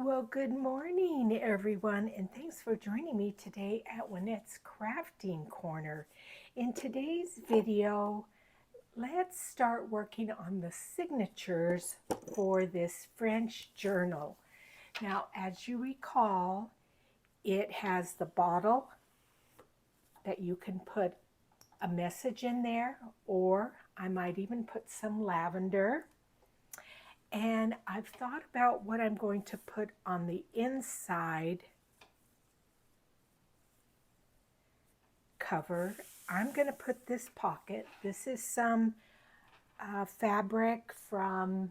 Well, good morning, everyone, and thanks for joining me today at Juanette's Crafting Corner. In today's video, let's start working on the signatures for this French journal. Now, as you recall, it has the bottle that you can put a message in there, or I might even put some lavender. And I've thought about what I'm going to put on the inside cover. I'm going to put this pocket. This is some fabric from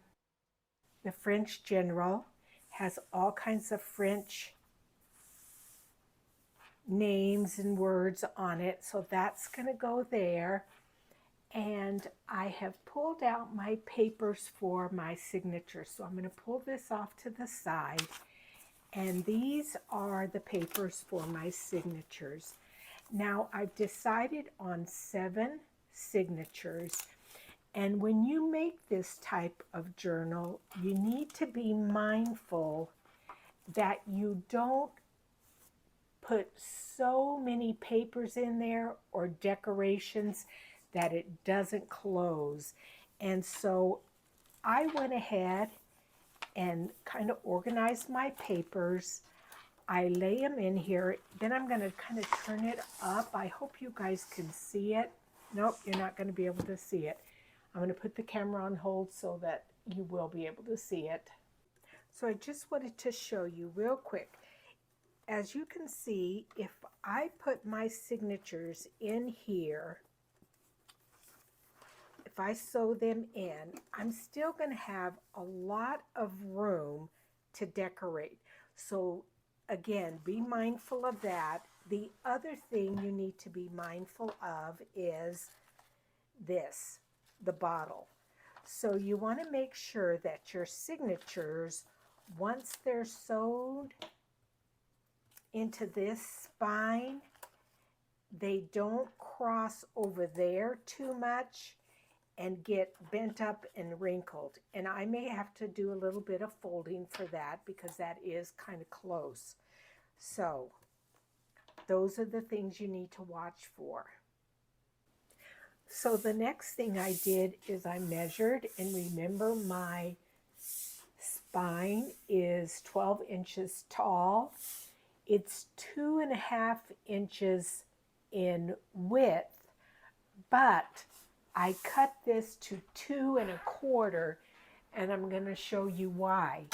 the French General. Has all kinds of French names and words on it. So that's going to go there. And I have pulled out my papers for my signature. So I'm going to pull this off to the side. And these are the papers for my signatures. Now I've decided on 7 signatures. And when you make this type of journal, you need to be mindful that you don't put so many papers in there or decorations that it doesn't close. And so I went ahead and kind of organized my papers. I lay them in here. Then I'm going to kind of turn it up. I hope you guys can see it. Nope, you're not going to be able to see it. I'm going to put the camera on hold so that you will be able to see it. So I just wanted to show you real quick. As you can see, if I put my signatures in here, if I sew them in, I'm still going to have a lot of room to decorate. So again, be mindful of that. The other thing you need to be mindful of is this, the bottle. So you want to make sure that your signatures, once they're sewed into this spine, they don't cross over there too much and get bent up and wrinkled. And I may have to do a little bit of folding for that because that is kind of close. So those are the things you need to watch for. So the next thing I did is I measured, and remember my spine is 12 inches tall. It's 2.5 inches in width, but I cut this to 2.25, and I'm going to show you why.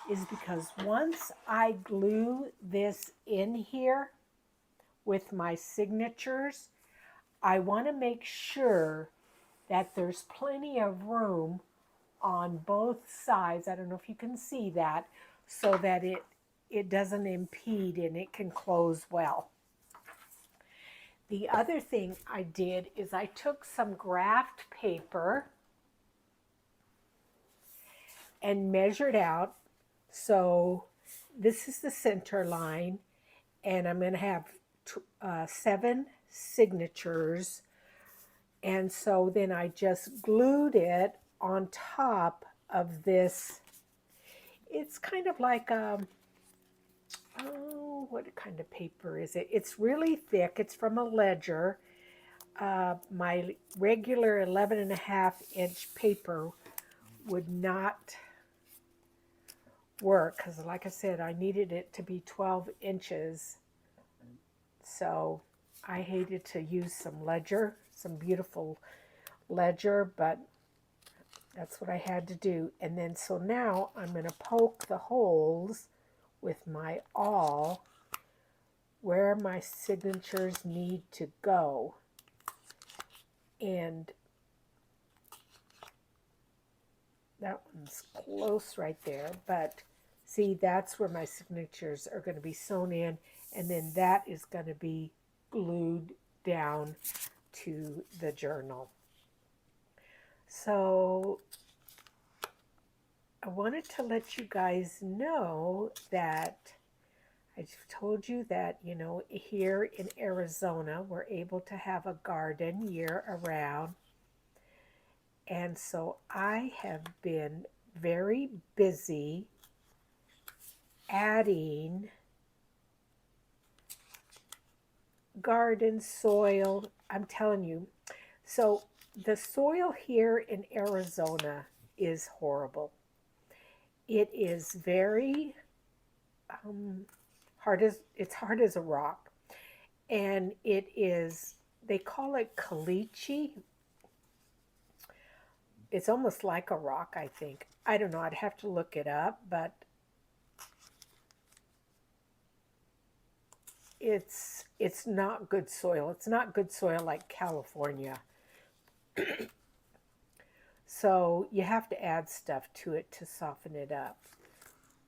Is because once I glue this in here with my signatures, I want to make sure that there's plenty of room on both sides. I don't know if you can see that, so that it doesn't impede and it can close well. The other thing I did is I took some graph paper and measured out. So this is the center line, and I'm going to have 7 signatures. And so then I just glued it on top of this. It's kind of like what kind of paper is it? It's really thick. It's from a ledger. My regular 11.5-inch paper would not work because, like I said, I needed it to be 12 inches. So I hated to use some ledger, some beautiful ledger, but that's what I had to do. And then so now I'm going to poke the holes with my awl where my signatures need to go. And that one's close right there, but see, that's where my signatures are going to be sewn in, and then that is going to be glued down to the journal. So I wanted to let you guys know that I told you that, you know, here in Arizona, we're able to have a garden year around. And so I have been very busy adding garden soil. I'm telling you. So the soil here in Arizona is horrible. It is very it's hard as a rock. And it is, they call it caliche. It's almost like a rock, I think. I don't know, I'd have to look it up, but it's not good soil. It's not good soil like California. So you have to add stuff to it to soften it up.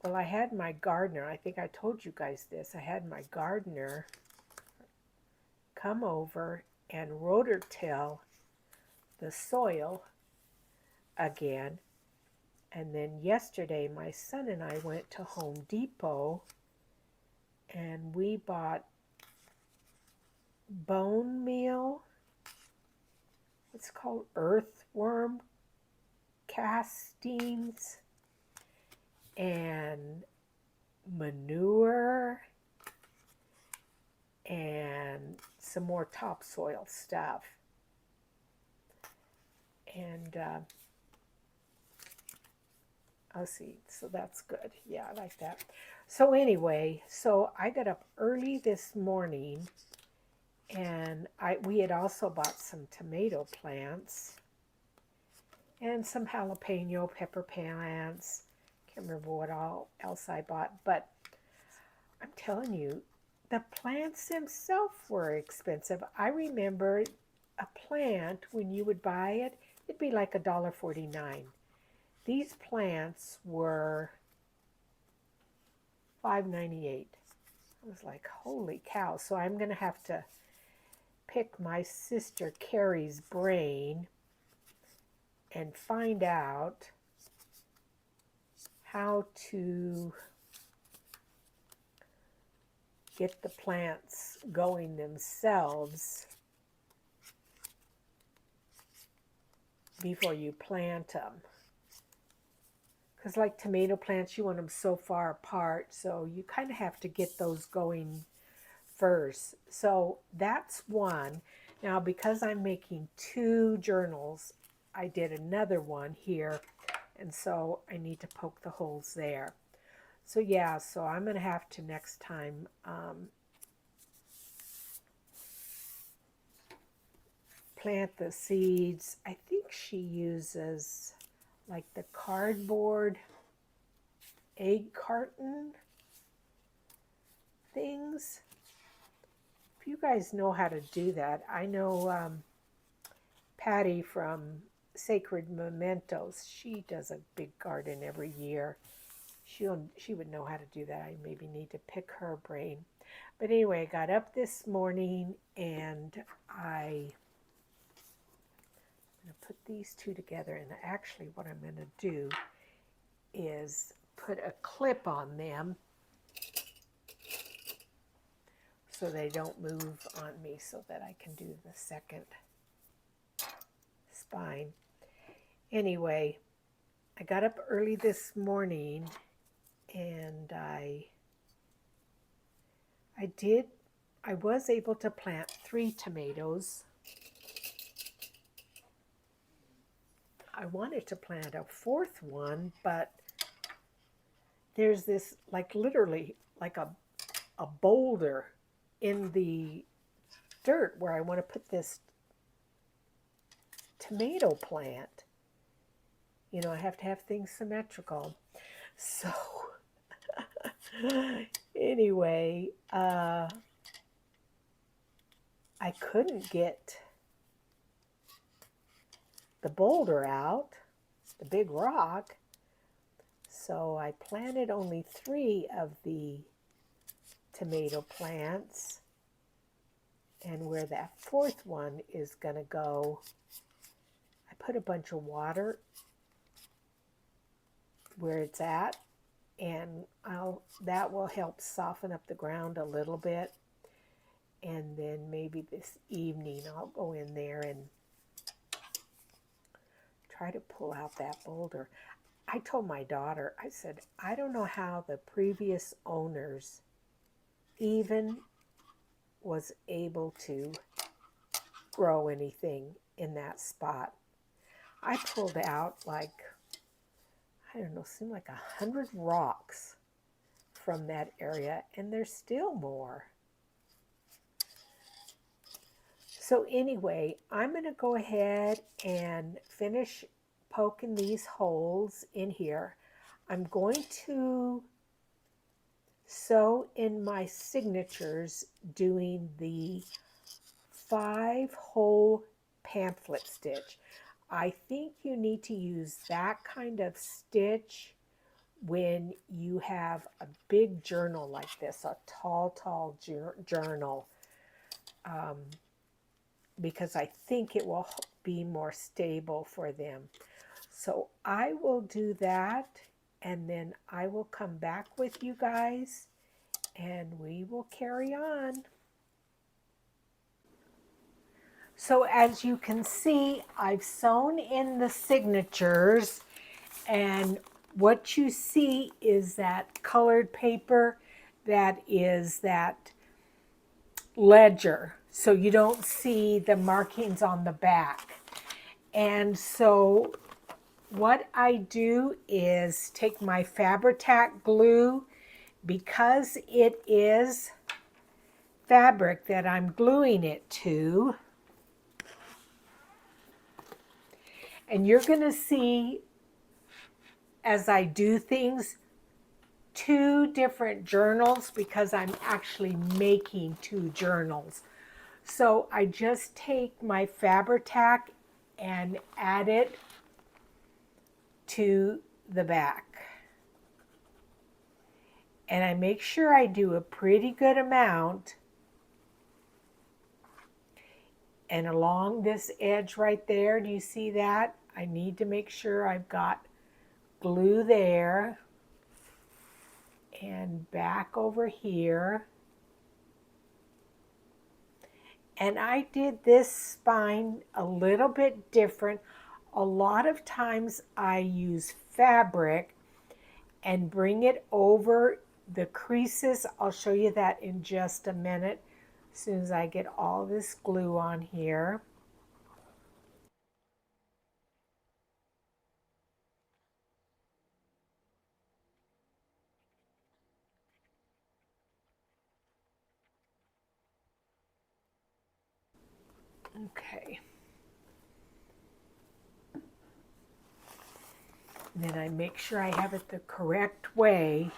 Well, I had my gardener, I think I told you guys this, I had my gardener come over and rototill the soil again. And then yesterday my son and I went to Home Depot and we bought bone meal. It's called earthworm castings and manure and some more topsoil stuff. And I'll see, so that's good. Yeah, I like that. So anyway, so I got up early this morning and we had also bought some tomato plants and some jalapeno pepper plants. Can't remember what all else I bought, but I'm telling you, the plants themselves were expensive. I remember a plant, when you would buy it, it'd be like $1.49. These plants were $5.98. I was like, holy cow. So I'm going to have to pick my sister Carrie's brain and find out how to get the plants going themselves before you plant them. Because like tomato plants, you want them so far apart, so you kind of have to get those going first. So that's one. Now, because I'm making 2 journals, I did another one here, and so I need to poke the holes there. So yeah, so I'm going to have to next time plant the seeds. I think she uses like the cardboard egg carton things. If you guys know how to do that, I know Patty from Sacred Mementos, she does a big garden every year. She would know how to do that. I maybe need to pick her brain. But anyway, I got up this morning and I'm going to put these 2 together. And actually what I'm going to do is put a clip on them so they don't move on me, so that I can do the second spine. Anyway, I got up early this morning and I was able to plant 3 tomatoes. I wanted to plant a 4th one, but there's this like literally like a boulder in the dirt where I want to put this tomato plant. You know, I have to have things symmetrical. So anyway, I couldn't get the boulder out, the big rock. So I planted only 3 of the tomato plants. And where that 4th one is going to go, I put a bunch of water where it's at, and that will help soften up the ground a little bit. And then maybe this evening I'll go in there and try to pull out that boulder. I told my daughter, I said, I don't know how the previous owners even was able to grow anything in that spot. I pulled out like, I don't know, seemed like 100 rocks from that area, and there's still more. So anyway, I'm going to go ahead and finish poking these holes in here. I'm going to sew in my signatures doing the 5-hole pamphlet stitch. I think you need to use that kind of stitch when you have a big journal like this, a tall journal, because I think it will be more stable for them. So I will do that, and then I will come back with you guys, and we will carry on. So as you can see, I've sewn in the signatures, and what you see is that colored paper that is that ledger. So you don't see the markings on the back. And so what I do is take my Fabri-Tac glue, because it is fabric that I'm gluing it to. And you're going to see, as I do things, 2 different journals, because I'm actually making 2 journals. So I just take my Fabri-Tac and add it to the back. And I make sure I do a pretty good amount. And along this edge right there, do you see that? I need to make sure I've got glue there. And back over here. And I did this spine a little bit different. A lot of times I use fabric and bring it over the creases. I'll show you that in just a minute, as soon as I get all this glue on here. Okay. Then I make sure I have it the correct way,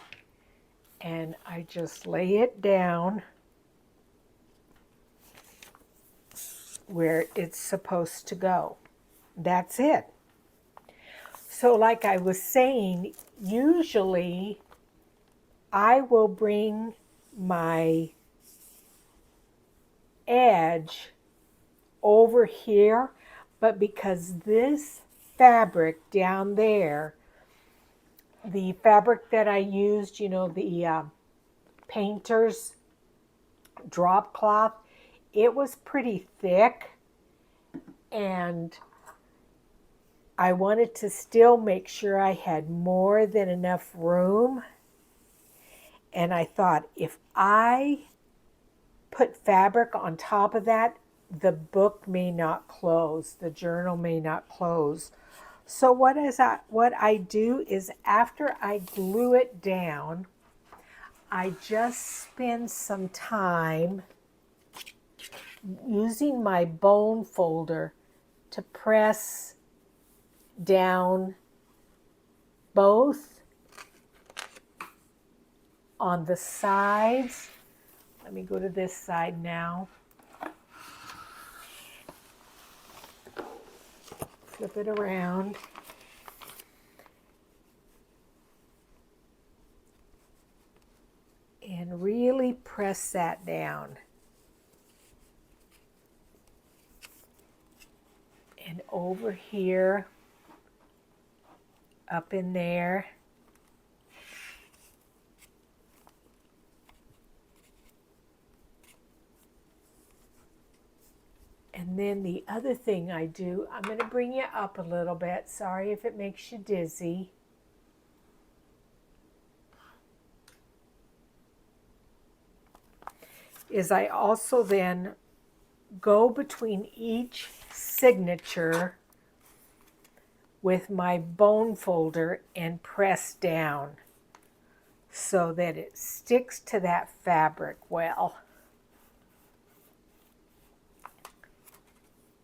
and I just lay it down where it's supposed to go. That's it. So like I was saying, usually I will bring my edge over here, but because this fabric down there, the fabric that I used, you know, the painter's drop cloth, it was pretty thick, and I wanted to still make sure I had more than enough room. And I thought, if I put fabric on top of that, the book may not close, the journal may not close. So what I do is, after I glue it down, I just spend some time using my bone folder to press down both on the sides. Let me go to this side now. Flip it around. And really press that down. And over here, up in there. And then the other thing I do, I'm going to bring you up a little bit. Sorry if it makes you dizzy. is I also then go between each signature with my bone folder and press down so that it sticks to that fabric well.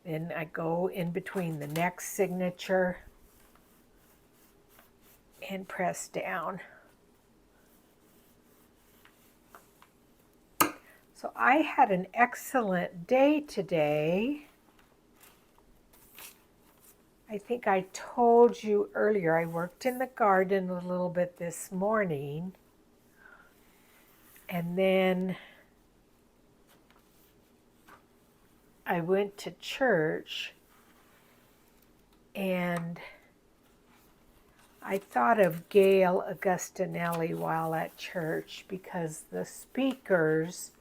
Then I go in between the next signature and press down. So I had an excellent day today. I think I told you earlier I worked in the garden a little bit this morning, and then I went to church, and I thought of Gail Augustinelli while at church because the speakers,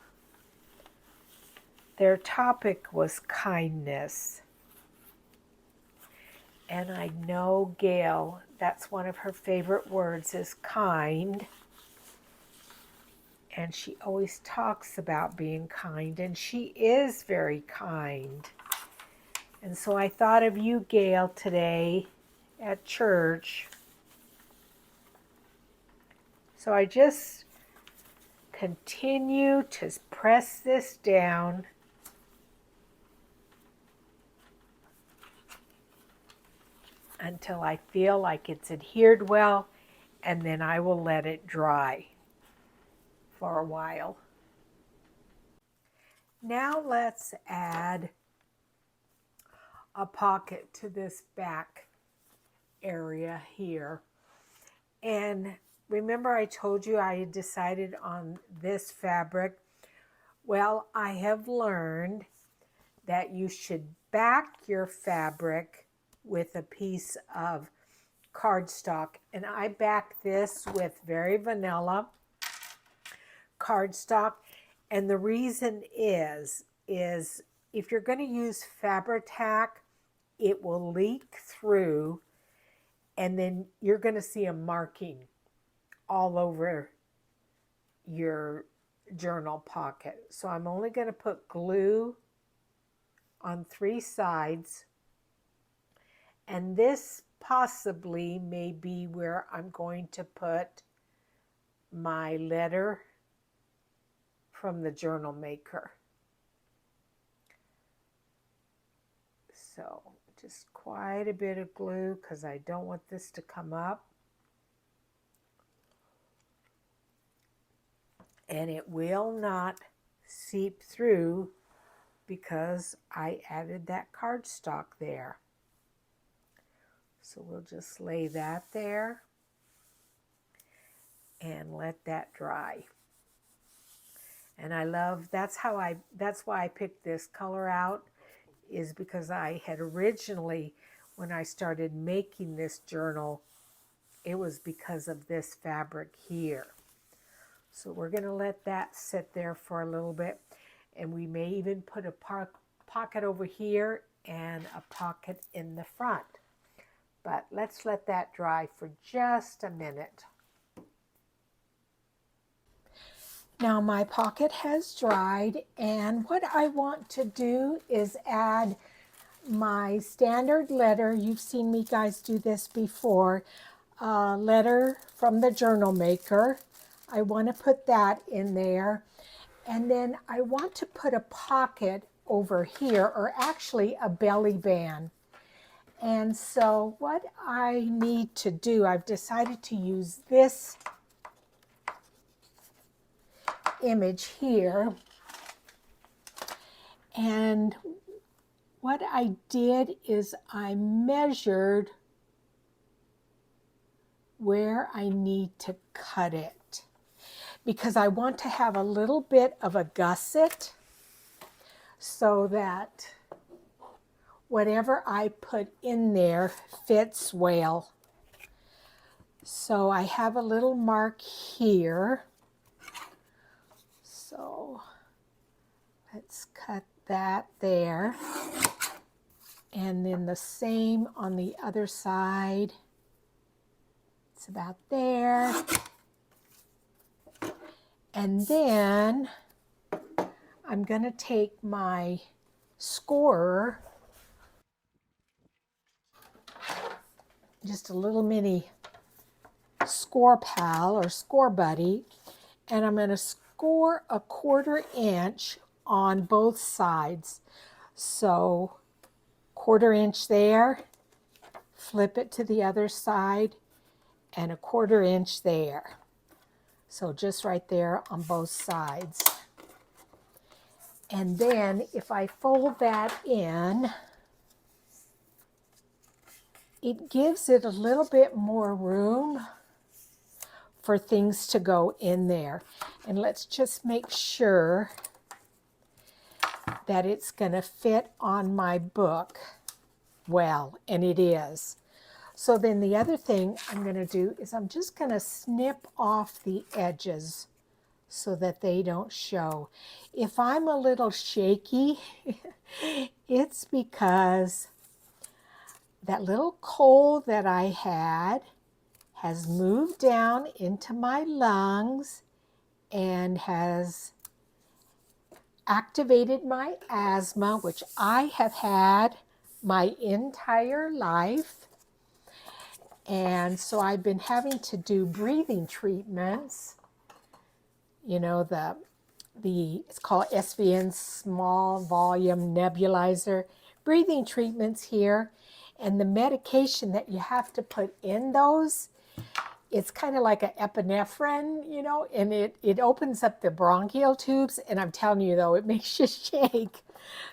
their topic was kindness. And I know Gail, that's one of her favorite words is kind. And she always talks about being kind, and she is very kind. And so I thought of you, Gail, today at church. So I just continue to press this down until I feel like it's adhered well, and then I will let it dry for a while. Now let's add a pocket to this back area here. And remember I told you I had decided on this fabric? Well, I have learned that you should back your fabric with a piece of cardstock. And I back this with very vanilla cardstock. And the reason is if you're going to use Fabri-Tac, it will leak through, and then you're going to see a marking all over your journal pocket. So I'm only going to put glue on 3 sides, and this possibly may be where I'm going to put my letter from the journal maker. So just quite a bit of glue because I don't want this to come up. And it will not seep through because I added that cardstock there. So we'll just lay that there and let that dry. And I love, that's why I picked this color out, is because I had originally, when I started making this journal, it was because of this fabric here. So we're going to let that sit there for a little bit, and we may even put a pocket over here and a pocket in the front. But let's let that dry for just a minute. Now my pocket has dried, and what I want to do is add my standard letter. You've seen me guys do this before. Letter from the journal maker. I want to put that in there. And then I want to put a pocket over here, or actually a belly band. And so what I need to do, I've decided to use this image here. And what I did is I measured where I need to cut it, because I want to have a little bit of a gusset so that whatever I put in there fits well. So I have a little mark here. So let's cut that there. And then the same on the other side. It's about there. And then I'm going to take my scorer, just a little mini score pal or score buddy, and I'm going to score a 1/4 inch on both sides. So 1/4 inch there, flip it to the other side, and a 1/4 inch there. So just right there on both sides. And then if I fold that in, it gives it a little bit more room for things to go in there. And let's just make sure that it's going to fit on my book well, and it is. So then the other thing I'm going to do is I'm just going to snip off the edges so that they don't show. If I'm a little shaky, it's because that little cold that I had has moved down into my lungs and has activated my asthma, which I have had my entire life. And so I've been having to do breathing treatments. You know, it's called SVN, small volume nebulizer, breathing treatments here. And the medication that you have to put in those, it's kind of like an epinephrine, you know, and it opens up the bronchial tubes. And I'm telling you, though, it makes you shake.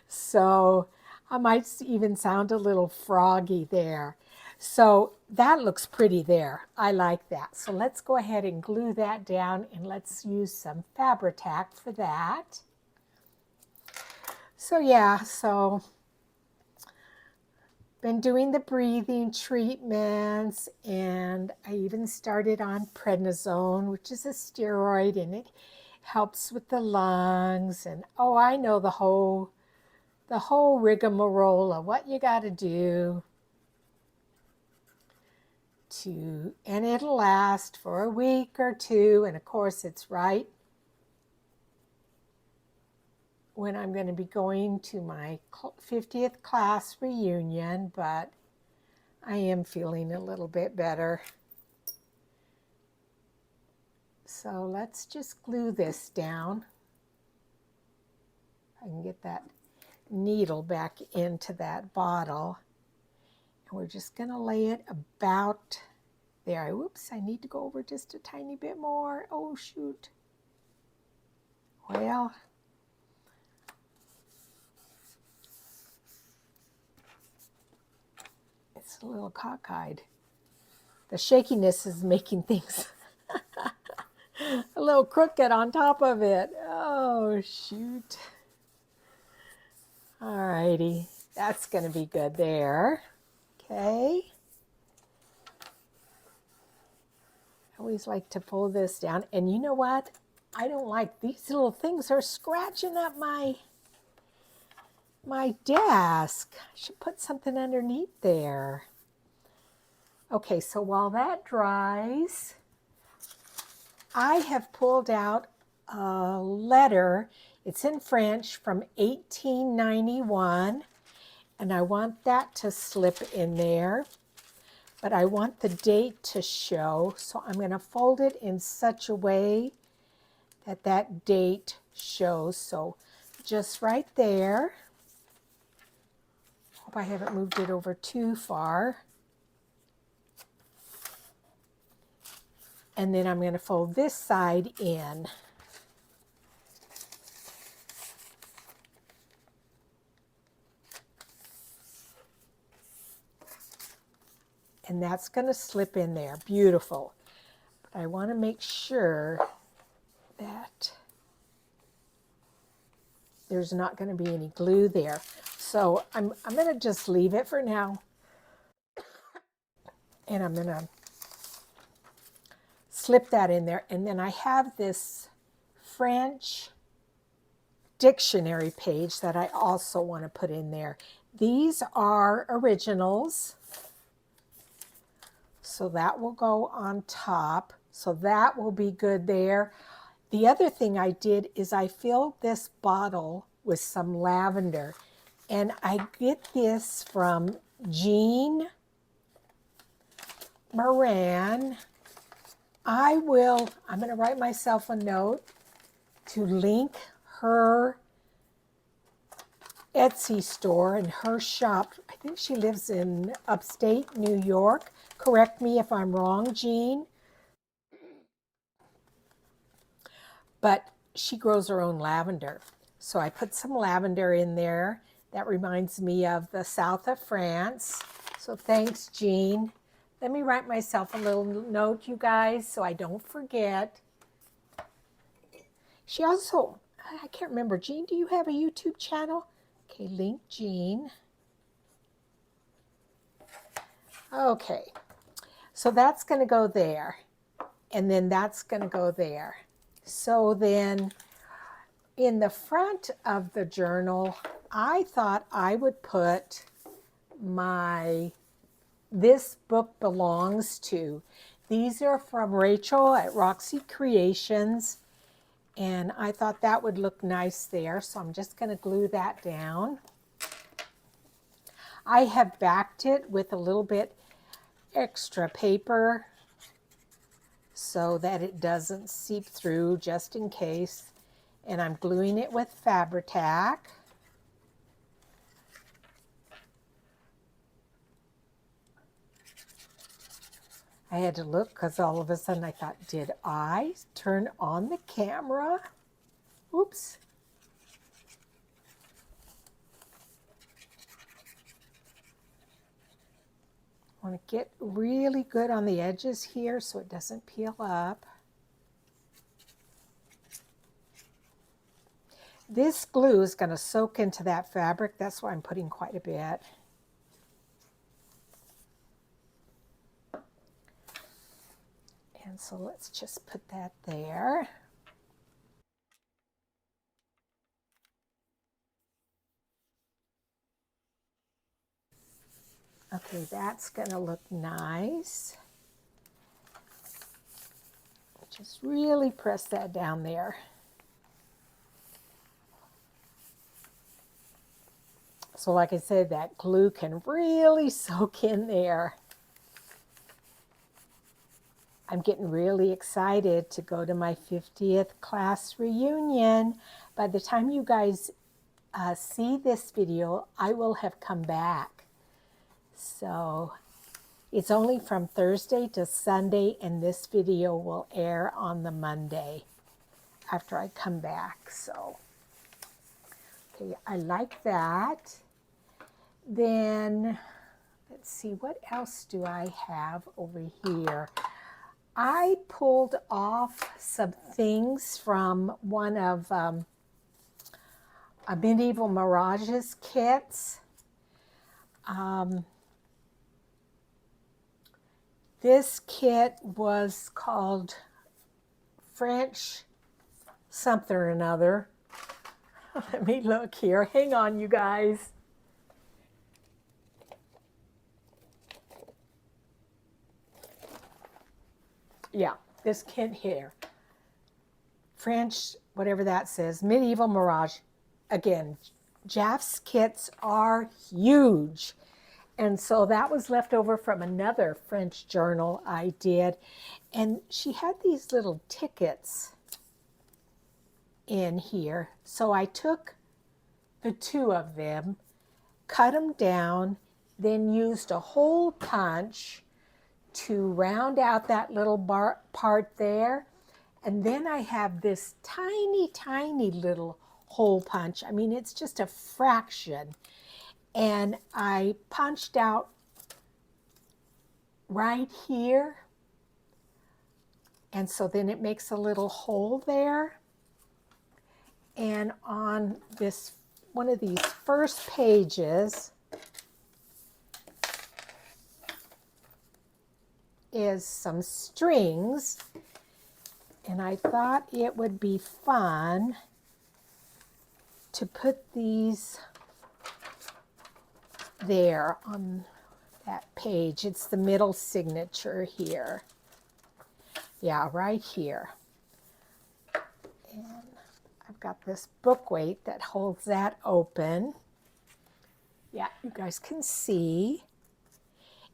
So I might even sound a little froggy there. So that looks pretty there. I like that. So let's go ahead and glue that down, and let's use some Fabri-Tac for that. So yeah, so been doing the breathing treatments, and I even started on prednisone, which is a steroid, and it helps with the lungs. And oh, I know the whole rigmarole of what you got to do and it'll last for a week or two. And of course, it's right when I'm going to be going to my 50th class reunion, but I am feeling a little bit better. So let's just glue this down. I can get that needle back into that bottle. And we're just going to lay it about there. Whoops, I need to go over just a tiny bit more. Oh, shoot. Well, it's a little cockeyed. The shakiness is making things a little crooked on top of it. Oh, shoot. All righty. That's going to be good there. Okay. I always like to pull this down. And you know what? I don't like these little things are scratching up my desk. I should put something underneath there. Okay, so while that dries, I have pulled out a letter. It's in French from 1891, and I want that to slip in there. But I want the date to show, so I'm going to fold it in such a way that that date shows. So just right there. Hope I haven't moved it over too far. And then I'm going to fold this side in. And that's going to slip in there. Beautiful. But I want to make sure that there's not going to be any glue there. So I'm going to just leave it for now. And I'm going to slip that in there. And then I have this French dictionary page that I also want to put in there. These are originals. So that will go on top. So that will be good there. The other thing I did is I filled this bottle with some lavender. And I get this from Jean Moran. I'm going to write myself a note to link her Etsy store and her shop. I think she lives in upstate New York. Correct me if I'm wrong, Jean. But she grows her own lavender. So I put some lavender in there. That reminds me of the south of France. So thanks, Jean. Let me write myself a little note, you guys, so I don't forget. She also, I can't remember, Jean, do you have a YouTube channel? Okay, link Jean. Okay, so that's going to go there. And then that's going to go there. So then in the front of the journal, I thought I would put my This Book Belongs To. These are from Rachel at Roxy Creations. And I thought that would look nice there. So I'm just going to glue that down. I have backed it with a little bit extra paper so that it doesn't seep through, just in case. And I'm gluing it with Fabri-Tac. I had to look because all of a sudden I thought, did I turn on the camera? Oops. I want to get really good on the edges here so it doesn't peel up. This glue is going to soak into that fabric. That's why I'm putting quite a bit. And so let's just put that there. Okay, that's going to look nice. Just really press that down there. So like I said, that glue can really soak in there. I'm getting really excited to go to my 50th class reunion. By the time you guys see this video, I will have come back. So it's only from Thursday to Sunday, and this video will air on the Monday after I come back. So, okay, I like that. Then, let's see, what else do I have over here? I pulled off some things from one of a Medieval Mirages kits. This kit was called French something or another. Let me look here. Hang on, you guys. Yeah, this kit here. French, whatever that says, Medieval Mirage. Again, Jaff's kits are huge. And so that was left over from another French journal I did. And she had these little tickets in here. So I took the two of them, cut them down, then used a hole punch to round out that little part there. And then I have this tiny, tiny little hole punch. I mean, it's just a fraction. And I punched out right here. And so then it makes a little hole there. And on this, one of these first pages is some strings. And I thought it would be fun to put these there on that page. It's the middle signature here. Yeah, right here. I've got this book weight that holds that open. Yeah, you guys can see.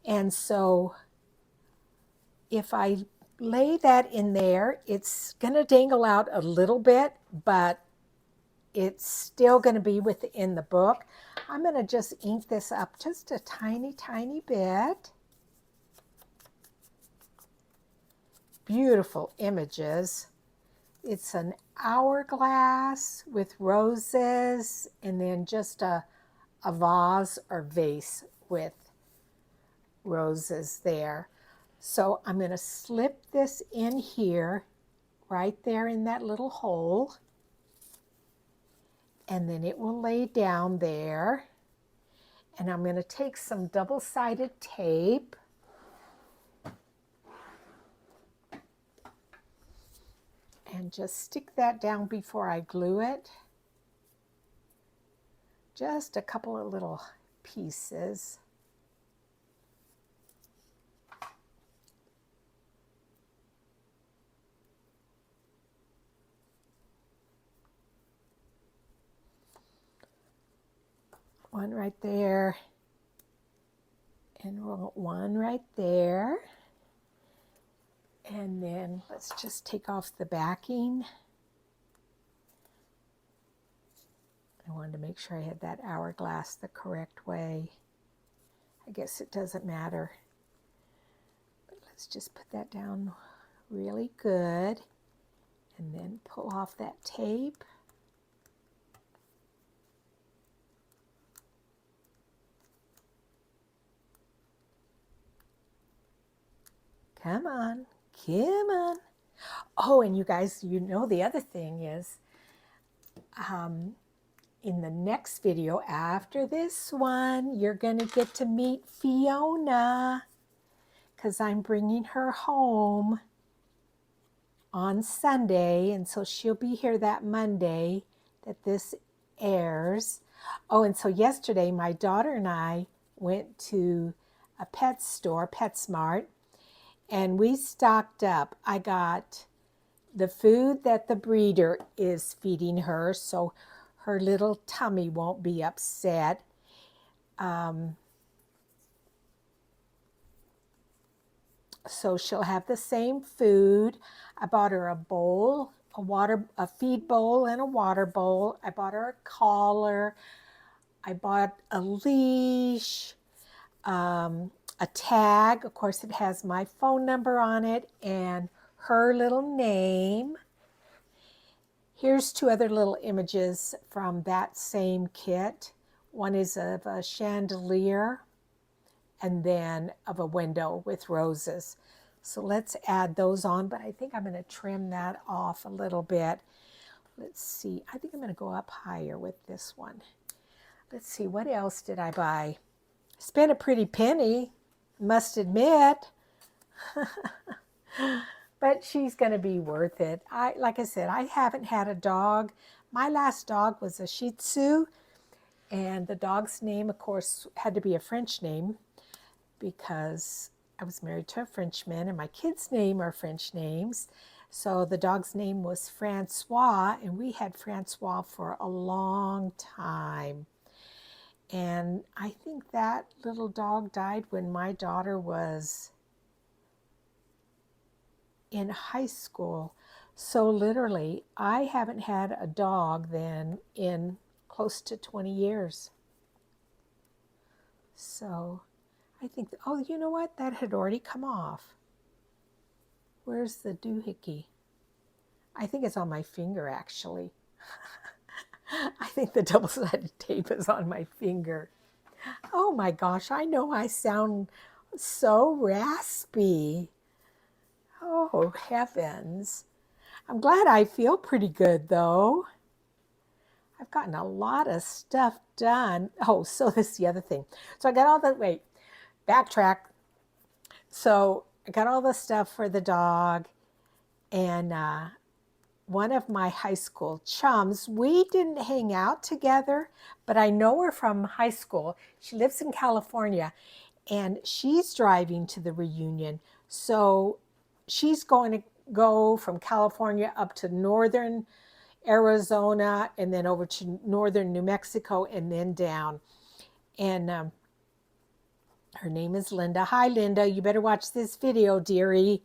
And so if I lay that in there, it's going to dangle out a little bit, but it's still going to be within the book. I'm going to just ink this up just a tiny, tiny bit. Beautiful images. It's an hourglass with roses and then just a vase or vase with roses there. So I'm going to slip this in here, right there in that little hole. And then it will lay down there. And I'm going to take some double-sided tape. And just stick that down before I glue it. Just a couple of little pieces. One right there, and one right there. And then let's just take off the backing. I wanted to make sure I had that hourglass the correct way. I guess it doesn't matter. But let's just put that down really good. And then pull off that tape. Come on, come on. Oh, and you guys, you know the other thing is, in the next video after this one, you're going to get to meet Fiona, because I'm bringing her home on Sunday, and so she'll be here that Monday that this airs. Oh, and so yesterday my daughter and I went to a pet store, PetSmart, and we stocked up. I got the food that the breeder is feeding her, so her little tummy won't be upset. So she'll have the same food. I bought her a bowl, a feed bowl and a water bowl. I bought her a collar. I bought a leash, a tag. Of course, it has my phone number on it and her little name. Here's two other little images from that same kit. One is of a chandelier and then of a window with roses. So let's add those on, but I think I'm going to trim that off a little bit. Let's see, I think I'm going to go up higher with this one. Let's see, what else did I buy? Spent a pretty penny, must admit. But she's going to be worth it. Like I said, I haven't had a dog. My last dog was a Shih Tzu, and the dog's name, of course, had to be a French name because I was married to a Frenchman, and my kids' name are French names. So the dog's name was Francois, and we had Francois for a long time. And I think that little dog died when my daughter was in high school. So literally, I haven't had a dog then in close to 20 years. So I think, oh, you know what? That had already come off. Where's the doohickey? I think it's on my finger, actually. I think the double-sided tape is on my finger. Oh my gosh, I know I sound so raspy. Oh, heavens. I'm glad I feel pretty good, though. I've gotten a lot of stuff done. Oh, so this is the other thing. So I got all the, backtrack. So I got all the stuff for the dog, and one of my high school chums, we didn't hang out together, but I know her from high school. She lives in California, and she's driving to the reunion. So she's going to go from California up to northern Arizona, and then over to northern New Mexico, and then down. And her name is Linda. Hi, Linda. You better watch this video, dearie.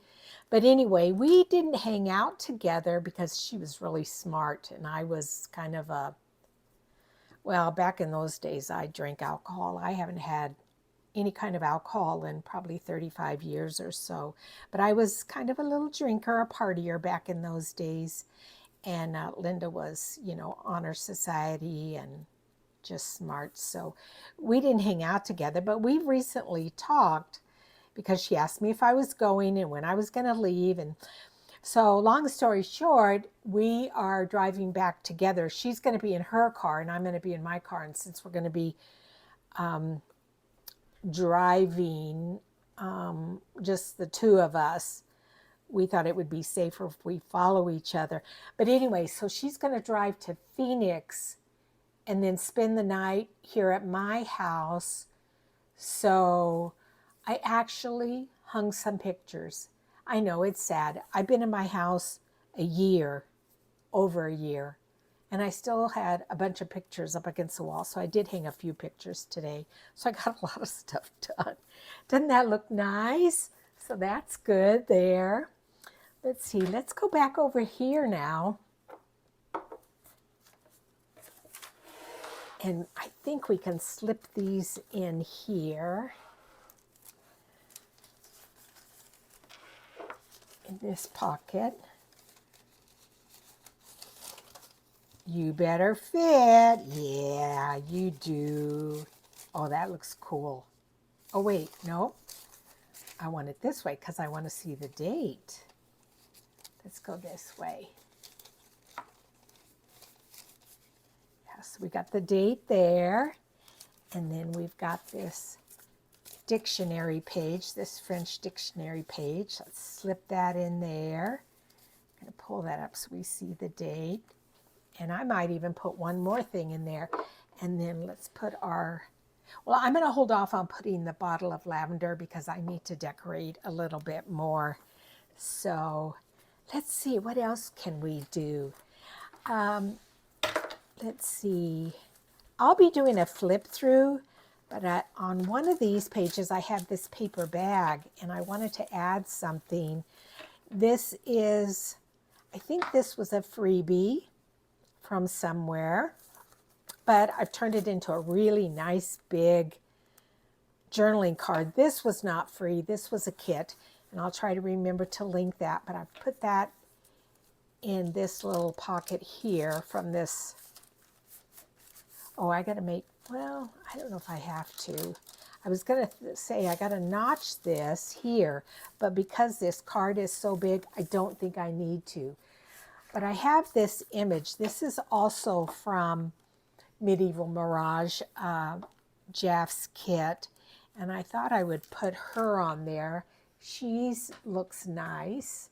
But anyway, we didn't hang out together because she was really smart, and I was kind of a, well, back in those days, I drank alcohol. I haven't had any kind of alcohol in probably 35 years or so. But I was kind of a little drinker, a partier back in those days. And Linda was, you know, honor society and just smart. So we didn't hang out together, but we've recently talked because she asked me if I was going and when I was going to leave. And so long story short, we are driving back together. She's going to be in her car and I'm going to be in my car. And since we're going to be driving just the two of us, we thought it would be safer if we follow each other. But anyway, so she's going to drive to Phoenix and then spend the night here at my house. So I actually hung some pictures. I know it's sad. I've been in my house a year, over a year, and I still had a bunch of pictures up against the wall. So I did hang a few pictures today. So I got a lot of stuff done. Doesn't that look nice? So that's good there. Let's see, let's go back over here now. And I think we can slip these in here. In this pocket. You better fit. Yeah, you do. Oh, that looks cool. Oh, wait, no. I want it this way because I want to see the date. Let's go this way. Yes, we got the date there. And then we've got this dictionary page, this French dictionary page. Let's slip that in there. I'm going to pull that up so we see the date. And I might even put one more thing in there. And then let's put our, well, I'm going to hold off on putting the bottle of lavender because I need to decorate a little bit more. So let's see, what else can we do? Let's see. I'll be doing a flip through, but on one of these pages, I have this paper bag and I wanted to add something. This is, I think this was a freebie from somewhere, but I've turned it into a really nice big journaling card. This was not free. This was a kit, and I'll try to remember to link that, but I've put that in this little pocket here from this. Oh, I got to make, well, I don't know if I have to. I was going to say I got to notch this here, but because this card is so big, I don't think I need to. But I have this image. This is also from Medieval Mirage, Jaff's kit, and I thought I would put her on there. She looks nice.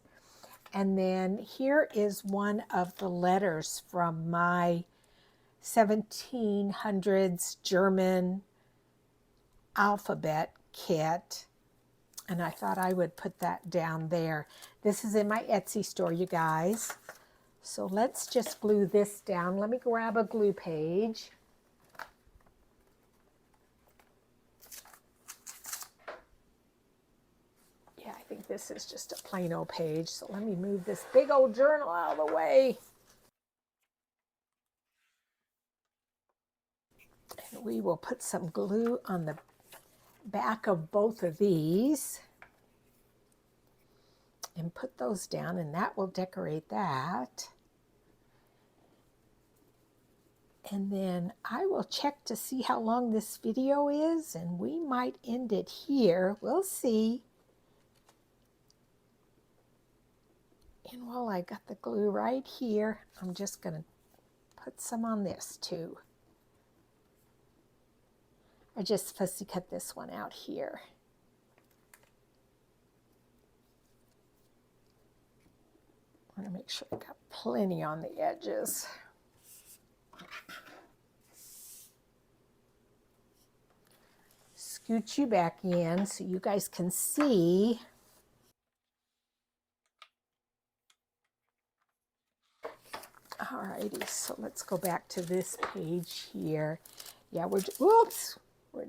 And then here is one of the letters from my 1700s German alphabet kit, and I thought I would put that down there. This is in my Etsy store, you guys. So let's just glue this down. Let me grab a glue page. Yeah, I think this is just a plain old page. So let me move this big old journal out of the way. And we will put some glue on the back of both of these and put those down, and that will decorate that. And then I will check to see how long this video is, and we might end it here. We'll see. And while I got the glue right here, I'm just going to put some on this too. I just fussy cut this one out here. I want to make sure I got plenty on the edges. Scoot you back in so you guys can see. Alrighty, so let's go back to this page here. Yeah, whoops,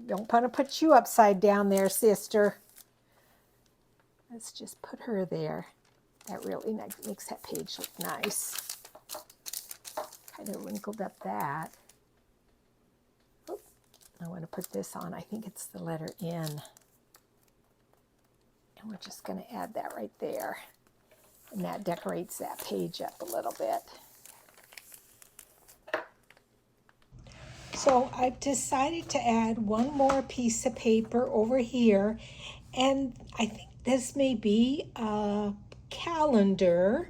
don't want to put you upside down there, sister. Let's just put her there. That really makes that page look nice. Kind of wrinkled up that. Oop, I want to put this on. I think it's the letter N. And we're just going to add that right there. And that decorates that page up a little bit. So I've decided to add one more piece of paper over here. And I think this may be a calendar.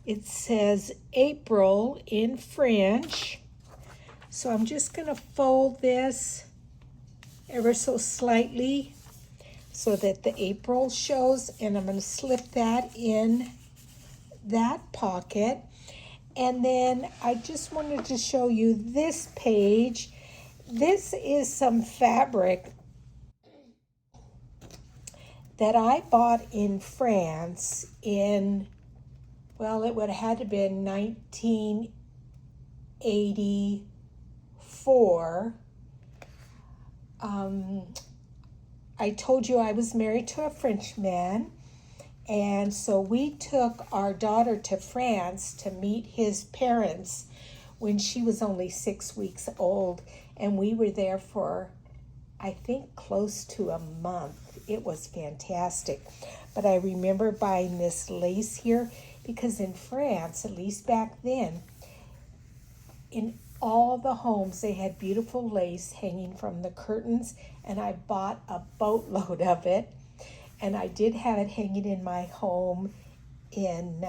It says April in French. So I'm just going to fold this ever so slightly so that the April shows, and I'm going to slip that in that pocket. And then I just wanted to show you this page. This is some fabric that I bought in France in, well, it would have had to have been 1984. I told you I was married to a Frenchman, and so we took our daughter to France to meet his parents when she was only 6 weeks old, and we were there for, I think, close to a month. It was fantastic. But I remember buying this lace here because in France, at least back then, in all the homes, they had beautiful lace hanging from the curtains, and I bought a boatload of it. And I did have it hanging in my home in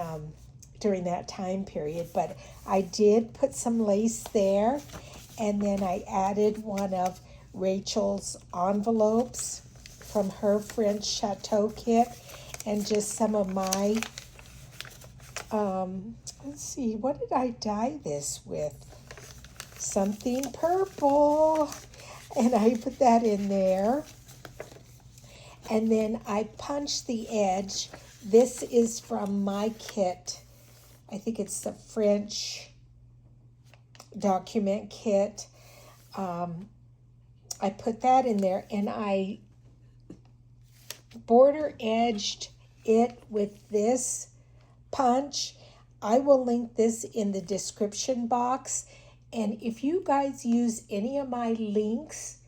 during that time period. But I did put some lace there, and then I added one of Rachel's envelopes from her French Chateau kit, and just some of my, let's see, what did I dye this with? Something purple, and I put that in there. And then I punched the edge. This is from my kit. I think it's the French document kit. I put that in there, and I border edged it with this punch. I will link this in the description box. And if you guys use any of my links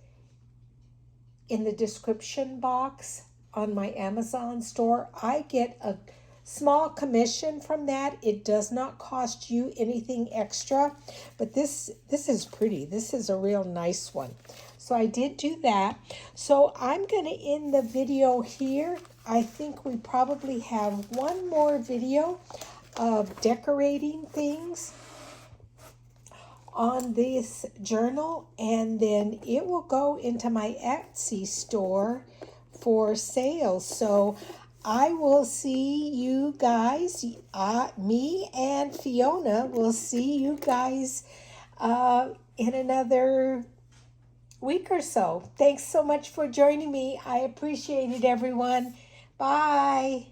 in the description box on my Amazon store, I get a small commission from that. It does not cost you anything extra, but this is pretty. This is a real nice one. So I did do that. So I'm going to end the video here. I think we probably have one more video of decorating things on this journal, and then it will go into my Etsy store for sale. So I will see you guys, me and Fiona will see you guys in another week or so. Thanks so much for joining me. I appreciate it, everyone. Bye.